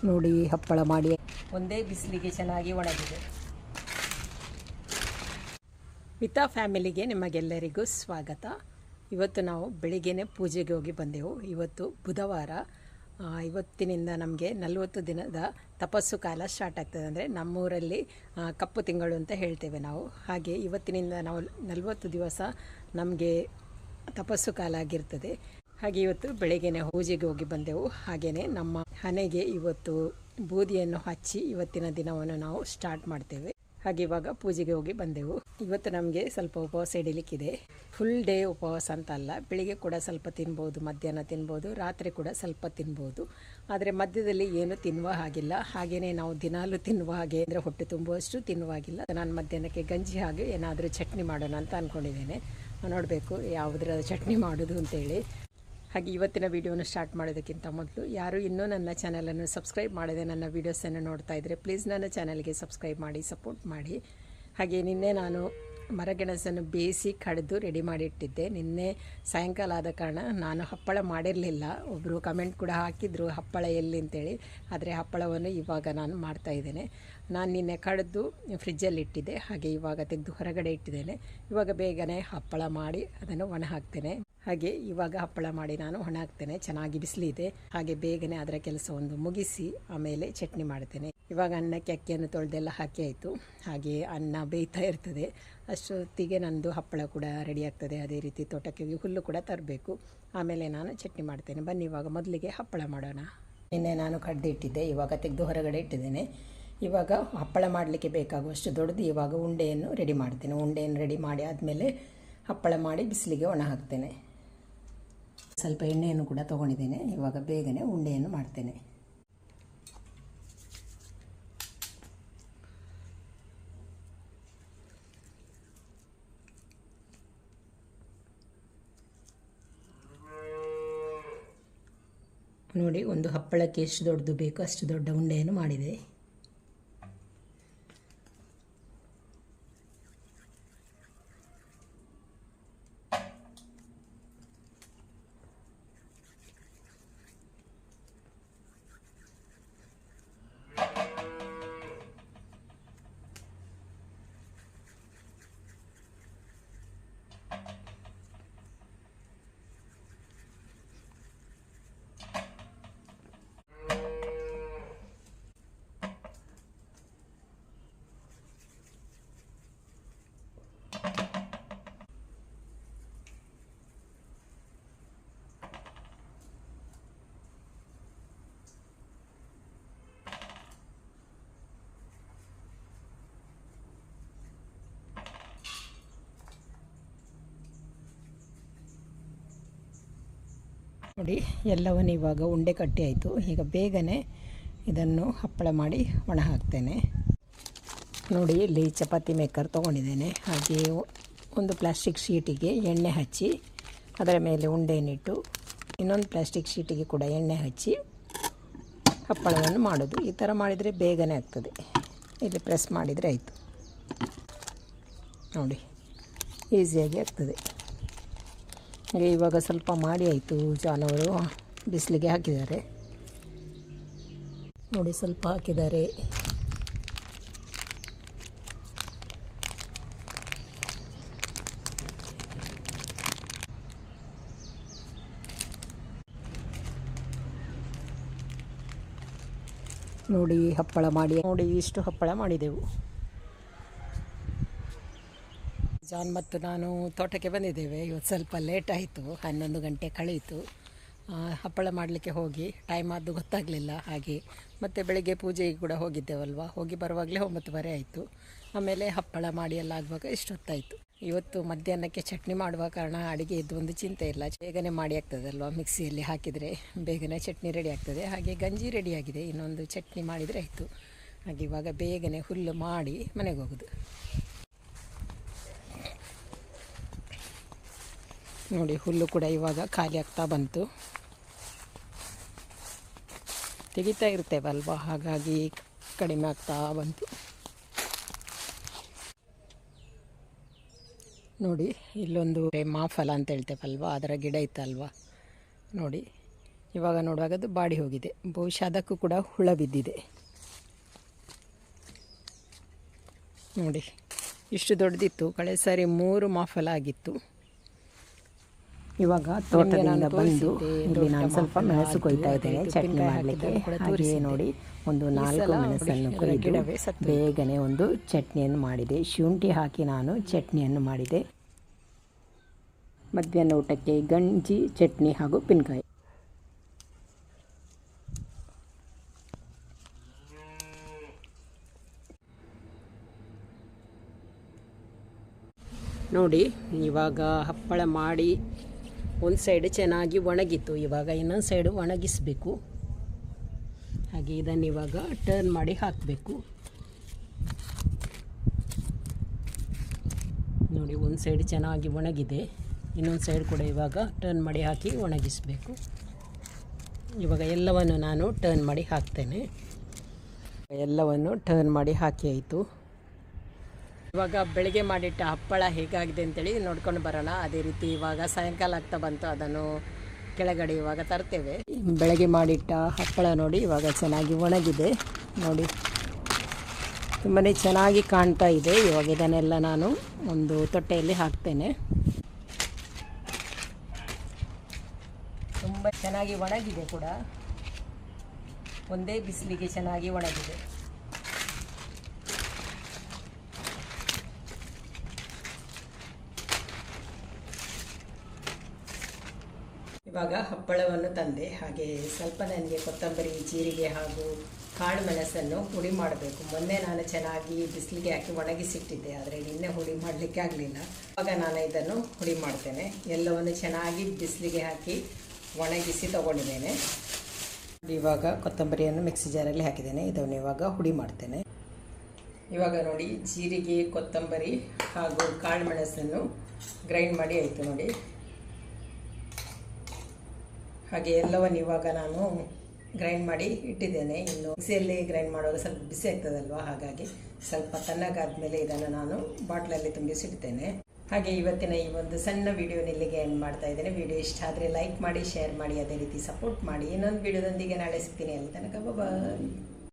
ನೋಡಿ ಹಪ್ಪಳ ಮಾಡಿ ಒಂದೇ ಬಿಸಿಲಿಗೆ ಚೆನ್ನಾಗಿ ಒಣಗಿದೆ. ಮಿತಾ ಫ್ಯಾಮಿಲಿಗೆ ನಿಮಗೆಲ್ಲರಿಗೂ ಸ್ವಾಗತ. ಇವತ್ತು ನಾವು ಬೆಳಿಗ್ಗೆನೇ ಪೂಜೆಗೆ ಹೋಗಿ ಬಂದೆವು. ಇವತ್ತು ಬುಧವಾರ. ಇವತ್ತಿನಿಂದ ನಮಗೆ 40 ದಿನದ ತಪಸ್ಸು ಕಾಲ ಸ್ಟಾರ್ಟ್ ಆಗ್ತದೆ. ಅಂದರೆ ನಮ್ಮೂರಲ್ಲಿ ಕಪ್ಪು ತಿಂಗಳು ಅಂತ ಹೇಳ್ತೇವೆ ನಾವು. ಹಾಗೆ ಇವತ್ತಿನಿಂದ ನಾವು 40 ದಿವಸ ನಮಗೆ ತಪಸ್ಸು ಕಾಲ ಆಗಿರ್ತದೆ. ಹಾಗೆ ಇವತ್ತು ಬೆಳಗ್ಗೆನೆ ಪೂಜೆಗೆ ಹೋಗಿ ಬಂದೆವು. ಹಾಗೆಯೇ ನಮ್ಮ ಹಣೆಗೆ ಇವತ್ತು ಬೂದಿಯನ್ನು ಹಚ್ಚಿ ಇವತ್ತಿನ ದಿನವನ್ನು ನಾವು ಸ್ಟಾರ್ಟ್ ಮಾಡ್ತೇವೆ. ಹಾಗೆ ಇವಾಗ ಪೂಜೆಗೆ ಹೋಗಿ ಬಂದೆವು. ಇವತ್ತು ನಮಗೆ ಸ್ವಲ್ಪ ಉಪವಾಸ ಹಿಡಿಲಿಕ್ಕಿದೆ. ಫುಲ್ ಡೇ ಉಪವಾಸ ಅಂತ ಅಲ್ಲ, ಬೆಳಿಗ್ಗೆ ಕೂಡ ಸ್ವಲ್ಪ ತಿನ್ಬೋದು, ಮಧ್ಯಾಹ್ನ ತಿನ್ಬೋದು, ರಾತ್ರಿ ಕೂಡ ಸ್ವಲ್ಪ ತಿನ್ಬೋದು. ಆದರೆ ಮಧ್ಯದಲ್ಲಿ ಏನು ತಿನ್ನುವ ಹಾಗಿಲ್ಲ. ಹಾಗೆಯೇ ನಾವು ದಿನಾಲೂ ತಿನ್ನುವ ಹಾಗೆ ಅಂದರೆ ಹೊಟ್ಟೆ ತುಂಬುವಷ್ಟು ತಿನ್ನುವ ಹಾಗಿಲ್ಲ. ನಾನು ಮಧ್ಯಾಹ್ನಕ್ಕೆ ಗಂಜಿ ಹಾಗೆ ಏನಾದರೂ ಚಟ್ನಿ ಮಾಡೋಣ ಅಂತ ಅಂದ್ಕೊಂಡಿದ್ದೇನೆ. ನೋಡಬೇಕು ಯಾವುದರ ಚಟ್ನಿ ಮಾಡೋದು ಅಂತೇಳಿ. ಹಾಗೆ ಇವತ್ತಿನ ವಿಡಿಯೋನ ಸ್ಟಾರ್ಟ್ ಮಾಡೋದಕ್ಕಿಂತ ಮೊದಲು ಯಾರು ಇನ್ನೂ ನನ್ನ ಚಾನಲನ್ನು ಸಬ್ಸ್ಕ್ರೈಬ್ ಮಾಡದೆ ನನ್ನ ವೀಡಿಯೋಸನ್ನು ನೋಡ್ತಾ ಇದ್ದರೆ ಪ್ಲೀಸ್ ನನ್ನ ಚಾನಲ್ಗೆ ಸಬ್ಸ್ಕ್ರೈಬ್ ಮಾಡಿ, ಸಪೋರ್ಟ್ ಮಾಡಿ. ಹಾಗೆ ನಿನ್ನೆ ನಾನು ಮರಗೆಣಸನ್ನು ಬೇಯಿಸಿ ಕಡಿದು ರೆಡಿ ಮಾಡಿಟ್ಟಿದ್ದೆ. ನಿನ್ನೆ ಸಾಯಂಕಾಲ ಆದ ಕಾರಣ ನಾನು ಹಪ್ಪಳ ಮಾಡಿರಲಿಲ್ಲ. ಒಬ್ಬರು ಕಮೆಂಟ್ ಕೂಡ ಹಾಕಿದ್ರು ಹಪ್ಪಳ ಎಲ್ಲಿ ಅಂತೇಳಿ. ಆದರೆ ಹಪ್ಪಳವನ್ನು ಇವಾಗ ನಾನು ಮಾಡ್ತಾಯಿದ್ದೇನೆ. ನಾನು ನಿನ್ನೆ ಕಡಿದು ಫ್ರಿಜ್ಜಲ್ಲಿ ಇಟ್ಟಿದ್ದೆ. ಹಾಗೆ ಇವಾಗ ತೆಗೆದು ಹೊರಗಡೆ ಇಟ್ಟಿದ್ದೇನೆ. ಇವಾಗ ಬೇಗನೆ ಹಪ್ಪಳ ಮಾಡಿ ಅದನ್ನು ಒಣ ಹಾಕ್ತೇನೆ. ಹಾಗೆ ಇವಾಗ ಹಪ್ಪಳ ಮಾಡಿ ನಾನು ಒಣ ಹಾಕ್ತೇನೆ. ಚೆನ್ನಾಗಿ ಬಿಸಿಲಿದೆ. ಹಾಗೆ ಬೇಗನೆ ಅದರ ಕೆಲಸವನ್ನು ಮುಗಿಸಿ ಆಮೇಲೆ ಚಟ್ನಿ ಮಾಡ್ತೇನೆ. ಇವಾಗ ಅನ್ನಕ್ಕೆ ಅಕ್ಕಿಯನ್ನು ತೊಳೆದೆಲ್ಲ ಹಾಕಿ ಆಯಿತು. ಹಾಗೆ ಅನ್ನ ಬೇಯ್ತಾ ಇರ್ತದೆ. ಅಷ್ಟೊತ್ತಿಗೆ ನಂದು ಹಪ್ಪಳ ಕೂಡ ರೆಡಿ ಆಗ್ತದೆ. ಅದೇ ರೀತಿ ತೋಟಕ್ಕೆ ಹೋಗಿ ಹುಲ್ಲು ಕೂಡ ತರಬೇಕು. ಆಮೇಲೆ ನಾನು ಚಟ್ನಿ ಮಾಡ್ತೇನೆ. ಬನ್ನಿ ಇವಾಗ ಮೊದಲಿಗೆ ಹಪ್ಪಳ ಮಾಡೋಣ. ನಿನ್ನೆ ನಾನು ಕಡ್ದು ಇಟ್ಟಿದ್ದೆ, ಇವಾಗ ತೆಗೆದು ಹೊರಗಡೆ ಇಟ್ಟಿದ್ದೇನೆ. ಇವಾಗ ಹಪ್ಪಳ ಮಾಡಲಿಕ್ಕೆ ಬೇಕಾಗುವಷ್ಟು ದೊಡ್ಡದು ಇವಾಗ ಉಂಡೆಯನ್ನು ರೆಡಿ ಮಾಡ್ತೇನೆ. ಉಂಡೆಯನ್ನು ರೆಡಿ ಮಾಡಿ ಆದಮೇಲೆ ಹಪ್ಪಳ ಮಾಡಿ ಬಿಸಿಲಿಗೆ ಒಣ ಹಾಕ್ತೇನೆ. ಸ್ವಲ್ಪ ಎಣ್ಣೆಯನ್ನು ಕೂಡ ತೊಗೊಂಡಿದ್ದೇನೆ. ಇವಾಗ ಬೇಗನೆ ಉಂಡೆಯನ್ನು ಮಾಡ್ತೇನೆ. ನೋಡಿ, ಒಂದು ಹಪ್ಪಳಕ್ಕೆ ಎಷ್ಟು ದೊಡ್ಡದು ಬೇಕು ಅಷ್ಟು ದೊಡ್ಡ ಉಂಡೆಯನ್ನು ಮಾಡಿದೆ. ನೋಡಿ, ಎಲ್ಲವನ್ನು ಇವಾಗ ಉಂಡೆ ಕಟ್ಟಿ ಆಯಿತು. ಈಗ ಬೇಗನೆ ಇದನ್ನು ಹಪ್ಪಳ ಮಾಡಿ ಒಣ ಹಾಕ್ತೇನೆ. ನೋಡಿ, ಇಲ್ಲಿ ಚಪಾತಿ ಮೇಕರ್ ತೊಗೊಂಡಿದ್ದೇನೆ. ಹಾಗೆ ಒಂದು ಪ್ಲಾಸ್ಟಿಕ್ ಶೀಟಿಗೆ ಎಣ್ಣೆ ಹಚ್ಚಿ ಅದರ ಮೇಲೆ ಉಂಡೆಯನ್ನಿಟ್ಟು ಇನ್ನೊಂದು ಪ್ಲಾಸ್ಟಿಕ್ ಶೀಟಿಗೆ ಕೂಡ ಎಣ್ಣೆ ಹಚ್ಚಿ ಹಪ್ಪಳವನ್ನು ಮಾಡೋದು. ಈ ಥರ ಮಾಡಿದರೆ ಬೇಗನೆ ಆಗ್ತದೆ. ಇಲ್ಲಿ ಪ್ರೆಸ್ ಮಾಡಿದರೆ ಆಯಿತು. ನೋಡಿ, ಈಸಿಯಾಗಿ ಆಗ್ತದೆ. ಹಾಗೆ ಇವಾಗ ಸ್ವಲ್ಪ ಮಾಡಿ ಆಯಿತು. ಜಾನವರು ಬಿಸಿಲಿಗೆ ಹಾಕಿದ್ದಾರೆ. ನೋಡಿ, ಸ್ವಲ್ಪ ಹಾಕಿದ್ದಾರೆ. ನೋಡಿ, ಹಪ್ಪಳ ಮಾಡಿ ನೋಡಿ ಇಷ್ಟು ಹಪ್ಪಳ ಮಾಡಿದೆವು. ಜಾನ್ ಮತ್ತು ನಾನು ತೋಟಕ್ಕೆ ಬಂದಿದ್ದೇವೆ. ಇವತ್ತು ಸ್ವಲ್ಪ ಲೇಟ್ ಆಯಿತು, 11 ಗಂಟೆ ಕಳೆಯಿತು. ಹಪ್ಪಳ ಮಾಡಲಿಕ್ಕೆ ಹೋಗಿ ಟೈಮ್ ಆದ್ದು ಗೊತ್ತಾಗಲಿಲ್ಲ. ಹಾಗೆ ಮತ್ತು ಬೆಳಗ್ಗೆ ಪೂಜೆಗೆ ಕೂಡ ಹೋಗಿದ್ದೇವಲ್ವ, ಹೋಗಿ ಬರುವಾಗಲೇ 9:30 ಆಯಿತು. ಆಮೇಲೆ ಹಪ್ಪಳ ಮಾಡಿ ಎಲ್ಲ ಆಗುವಾಗ ಇಷ್ಟೊತ್ತಾಯಿತು. ಇವತ್ತು ಮಧ್ಯಾಹ್ನಕ್ಕೆ ಚಟ್ನಿ ಮಾಡುವ ಕಾರಣ ಅಡುಗೆ ಇದ್ದು ಒಂದು ಚಿಂತೆ ಇಲ್ಲ, ಬೇಗನೆ ಮಾಡಿ ಆಗ್ತದಲ್ವ. ಮಿಕ್ಸಿಯಲ್ಲಿ ಹಾಕಿದರೆ ಬೇಗನೆ ಚಟ್ನಿ ರೆಡಿ ಆಗ್ತದೆ. ಹಾಗೆ ಗಂಜಿ ರೆಡಿಯಾಗಿದೆ, ಇನ್ನೊಂದು ಚಟ್ನಿ ಮಾಡಿದರೆ ಆಯಿತು. ಹಾಗೆ ಇವಾಗ ಬೇಗನೆ ಹುಲ್ಲು ಮಾಡಿ ಮನೆಗೆ ಹೋಗೋದು. ನೋಡಿ, ಹುಲ್ಲು ಕೂಡ ಇವಾಗ ಖಾಲಿ ಆಗ್ತಾ ಬಂತು. ತೆಗಿತಾ ಇರ್ತೇವಲ್ವ, ಹಾಗಾಗಿ ಕಡಿಮೆ ಆಗ್ತಾ ಬಂತು. ನೋಡಿ, ಇಲ್ಲೊಂದು ಮಾಫಲ ಅಂತ ಹೇಳ್ತೇವಲ್ವ, ಅದರ ಗಿಡ ಇತ್ತಲ್ವ. ನೋಡಿ, ಇವಾಗ ನೋಡುವಾಗ ಅದು ಬಾಡಿ ಹೋಗಿದೆ, ಬಹುಶಃ ಅದಕ್ಕೂ ಕೂಡ ಹುಳ ಬಿದ್ದಿದೆ ನೋಡಿ. ಇಷ್ಟು ದೊಡ್ಡದಿತ್ತು, ಕಳೆ ಸಾರಿ 3 ಮಾಫಲ ಆಗಿತ್ತು. ಇವಾಗ ತೋಟದಿಂದ ಬಂದು ಇಲ್ಲಿ ನಾನು ಸ್ವಲ್ಪ ಮೆಣಸು ಕೊಯ್ತಾ ಇದ್ದೇನೆ ಚಟ್ನಿ ಮಾಡಲಿಕ್ಕೆ. ಹಾಗೆಯೇ ನೋಡಿ ಒಂದು 4 ಮೆಣಸನ್ನು ಕೊಯ್ದು ಬೇಗನೆ ಒಂದು ಚಟ್ನಿಯನ್ನು ಮಾಡಿದೆ. ಶುಂಠಿ ಹಾಕಿ ನಾನು ಚಟ್ನಿಯನ್ನು ಮಾಡಿದೆ. ಮಧ್ಯಾಹ್ನ ಊಟಕ್ಕೆ ಗಂಜಿ, ಚಟ್ನಿ ಹಾಗೂ ಉಪ್ಪಿನಕಾಯಿ. ನೋಡಿ ಇವಾಗ ಹಪ್ಪಳ ಮಾಡಿ ಒಂದು ಸೈಡ್ ಚೆನ್ನಾಗಿ ಒಣಗಿತ್ತು, ಇವಾಗ ಇನ್ನೊಂದು ಸೈಡು ಒಣಗಿಸಬೇಕು. ಹಾಗೆ ಇದನ್ನು ಇವಾಗ ಟರ್ನ್ ಮಾಡಿ ಹಾಕಬೇಕು. ನೋಡಿ ಒಂದು ಸೈಡ್ ಚೆನ್ನಾಗಿ ಒಣಗಿದೆ, ಇನ್ನೊಂದು ಸೈಡ್ ಕೂಡ ಇವಾಗ ಟರ್ನ್ ಮಾಡಿ ಹಾಕಿ ಒಣಗಿಸಬೇಕು. ಇವಾಗ ಎಲ್ಲವನ್ನು ನಾನು ಟರ್ನ್ ಮಾಡಿ ಹಾಕ್ತೇನೆ. ಎಲ್ಲವನ್ನು ಟರ್ನ್ ಮಾಡಿ ಹಾಕಿ ಆಯಿತು. ಇವಾಗ ಬೆಳಗ್ಗೆ ಮಾಡಿಟ್ಟ ಹಪ್ಪಳ ಹೇಗಾಗಿದೆ ಅಂತೇಳಿ ನೋಡ್ಕೊಂಡು ಬರೋಣ. ಅದೇ ರೀತಿ ಇವಾಗ ಸಾಯಂಕಾಲ ಆಗ್ತಾ ಬಂತು, ಅದನ್ನು ಕೆಳಗಡೆ ಇವಾಗ ತರ್ತೇವೆ. ಬೆಳಗ್ಗೆ ಮಾಡಿಟ್ಟ ಹಪ್ಪಳ ನೋಡಿ ಇವಾಗ ಚೆನ್ನಾಗಿ ಒಣಗಿದೆ ನೋಡಿ, ತುಂಬಾ ಚೆನ್ನಾಗಿ ಕಾಣ್ತಾ ಇದೆ. ಇವಾಗ ಇದನ್ನೆಲ್ಲ ನಾನು ಒಂದು ತೊಟ್ಟೆಯಲ್ಲಿ ಹಾಕ್ತೇನೆ. ತುಂಬ ಚೆನ್ನಾಗಿ ಒಣಗಿದೆ ಕೂಡ, ಒಂದೇ ಬಿಸಿಲಿಗೆ ಚೆನ್ನಾಗಿ ಒಣಗಿದೆ. ಇವಾಗ ಹಪ್ಪಳವನ್ನು ತಂದೆ, ಹಾಗೆ ಸ್ವಲ್ಪ ನನಗೆ ಕೊತ್ತಂಬರಿ, ಜೀರಿಗೆ ಹಾಗೂ ಕಾಳು ಮೆಣಸನ್ನು ಹುಡಿ ಮಾಡಬೇಕು. ಮೊನ್ನೆ ನಾನು ಚೆನ್ನಾಗಿ ಬಿಸಿಲಿಗೆ ಹಾಕಿ ಒಣಗಿಸಿಟ್ಟಿದ್ದೆ, ಆದರೆ ನಿನ್ನೆ ಹುಡಿ ಮಾಡಲಿಕ್ಕೆ ಆಗಲಿಲ್ಲ. ಇವಾಗ ನಾನು ಇದನ್ನು ಹುಡಿ ಮಾಡ್ತೇನೆ. ಎಲ್ಲವನ್ನು ಚೆನ್ನಾಗಿ ಬಿಸಿಲಿಗೆ ಹಾಕಿ ಒಣಗಿಸಿ ತಗೊಂಡಿದ್ದೇನೆ. ಇವಾಗ ಕೊತ್ತಂಬರಿಯನ್ನು ಮಿಕ್ಸಿ ಜಾರಲ್ಲಿ ಹಾಕಿದ್ದೇನೆ, ಇದನ್ನು ಇವಾಗ ಹುಡಿ ಮಾಡ್ತೇನೆ. ಇವಾಗ ನೋಡಿ ಜೀರಿಗೆ, ಕೊತ್ತಂಬರಿ ಹಾಗೂ ಕಾಳು ಮೆಣಸನ್ನು ಗ್ರೈಂಡ್ ಮಾಡಿ ಆಯಿತು ನೋಡಿ. ಹಾಗೆ ಎಲ್ಲವನ್ನು ಇವಾಗ ನಾನು ಗ್ರೈಂಡ್ ಮಾಡಿ ಇಟ್ಟಿದ್ದೇನೆ. ಇನ್ನು ಮಿಕ್ಸಿಯಲ್ಲಿ ಗ್ರೈಂಡ್ ಮಾಡುವಾಗ ಸ್ವಲ್ಪ ಬಿಸಿ ಆಗ್ತದಲ್ವ, ಹಾಗಾಗಿ ಸ್ವಲ್ಪ ತಣ್ಣಗಾದ್ಮೇಲೆ ಇದನ್ನು ನಾನು ಬಾಟ್ಲಲ್ಲಿ ತುಂಬಿಸಿಡ್ತೇನೆ. ಹಾಗೆ ಇವತ್ತಿನ ಈ ಒಂದು ಸಣ್ಣ ವಿಡಿಯೋನ ಇಲ್ಲಿಗೆ ಎಂಡ್ ಮಾಡ್ತಾ ಇದ್ದೇನೆ. ವಿಡಿಯೋ ಇಷ್ಟ ಆದರೆ ಲೈಕ್ ಮಾಡಿ, ಶೇರ್ ಮಾಡಿ, ಅದೇ ರೀತಿ ಸಪೋರ್ಟ್ ಮಾಡಿ. ಇನ್ನೊಂದು ವಿಡಿಯೋದೊಂದಿಗೆ ನಾಳೆ ಸಿಗ್ತೀನಿ. ಅಲ್ಲಿ ತನಕ ಬಾಯ್.